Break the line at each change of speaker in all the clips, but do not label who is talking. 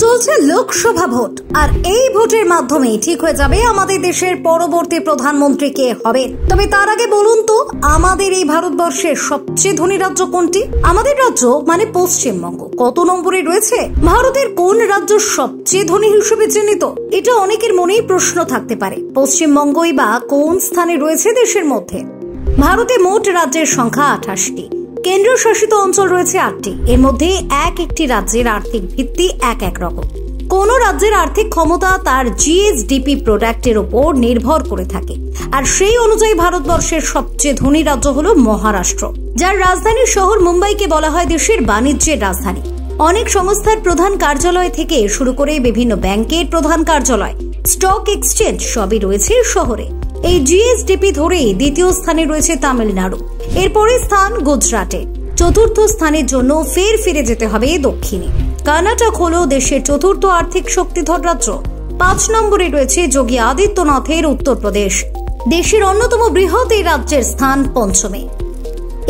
চলছে লোকসভা ভোট, আর এই ভোটের মাধ্যমেই ঠিক হয়ে যাবে আমাদের দেশের পরবর্তী প্রধানমন্ত্রী কে হবে। তবে তার আগে বলুন তো, আমাদের এই ভারতবর্ষের সবচেয়ে ধনী রাজ্য কোনটি? আমাদের রাজ্য মানে পশ্চিমবঙ্গ কত নম্বরে রয়েছে? ভারতের কোন রাজ্য সবচেয়ে ধনী হিসেবে চিহ্নিত? এটা অনেকের মনেই প্রশ্ন থাকতে পারে। পশ্চিমবঙ্গই বা কোন স্থানে রয়েছে দেশের মধ্যে? ভারতে মোট রাজ্যের সংখ্যা 28টি, কেন্দ্রীয় শাসিত অঞ্চল রয়েছে 8টি। এর মধ্যে একটি রাজ্যের আর্থিক ভিত্তি এক রকম। কোন রাজ্যের আর্থিক ক্ষমতা তার জিএসডিপি প্রোডাক্টের উপর নির্ভর করে থাকে, আর সেই অনুযায়ী ভারতবর্ষের সবচেয়ে ধনী রাজ্য হলো মহারাষ্ট্র, যার রাজধানী শহর মুম্বাইকে বলা হয় দেশের বাণিজ্যের রাজধানী। অনেক সংস্থার প্রধান কার্যালয় থেকে শুরু করে বিভিন্ন ব্যাংকের প্রধান কার্যালয়, স্টক এক্সচেঞ্জ সবই রয়েছে শহরে। এই জিএসডিপি ধরেই দ্বিতীয় স্থানে রয়েছে তামিলনাড়ু, এরপরে স্থান গুজরাটে। চতুর্থ স্থানের জন্য ফের ফিরে যেতে হবে দক্ষিণে। কর্ণাটক হলো দেশের চতুর্থ আর্থিক শক্তিধর রাজ্য। 5 নম্বরে রয়েছে যোগী আদিত্যনাথের উত্তরপ্রদেশ, দেশের অন্যতম বৃহৎ এই রাজ্যের স্থান 5মে।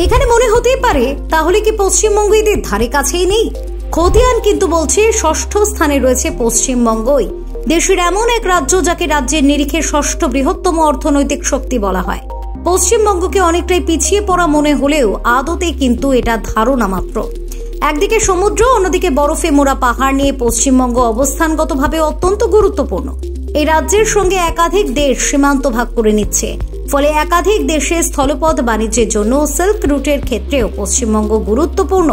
এখানে মনে হতেই পারে, তাহলে কি পশ্চিমবঙ্গ এদের ধারে কাছেই নেই? খতিয়ান কিন্তু বলছে 6ষ্ঠ স্থানে রয়েছে পশ্চিমবঙ্গই, দেশের এমন এক রাজ্য যাকে রাজ্যের নিরিখে 6ষ্ঠ বৃহত্তম অর্থনৈতিক শক্তি বলা হয়। পশ্চিমবঙ্গকে অনেকটাই পিছিয়ে পড়া মনে হলেও আদতে কিন্তু এটা ধারণা মাত্র। একদিকে সমুদ্র, অন্যদিকে বরফে মোড়া পাহাড় নিয়ে পশ্চিমবঙ্গ অবস্থানগতভাবে অত্যন্ত গুরুত্বপূর্ণ। এই রাজ্যের সঙ্গে একাধিক দেশ সীমান্ত ভাগ করে নিচ্ছে, ফলে একাধিক দেশে স্থলপথ বাণিজ্যের জন্য সিল্ক রুটের ক্ষেত্রেও পশ্চিমবঙ্গ গুরুত্বপূর্ণ।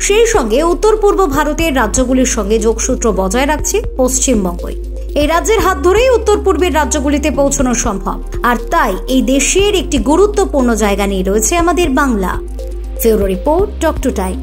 সেই সঙ্গে উত্তর পূর্ব ভারতের রাজ্যগুলির সঙ্গে যোগসূত্র বজায় রাখছে পশ্চিমবঙ্গই। এই রাজ্যের হাত ধরেই উত্তর পূর্বের রাজ্যগুলিতে পৌঁছানো সম্ভব, আর তাই এই দেশের একটি গুরুত্বপূর্ণ জায়গা নিয়ে রয়েছে আমাদের বাংলা। ফিউরো রিপোর্ট, ডক্টর টাইম।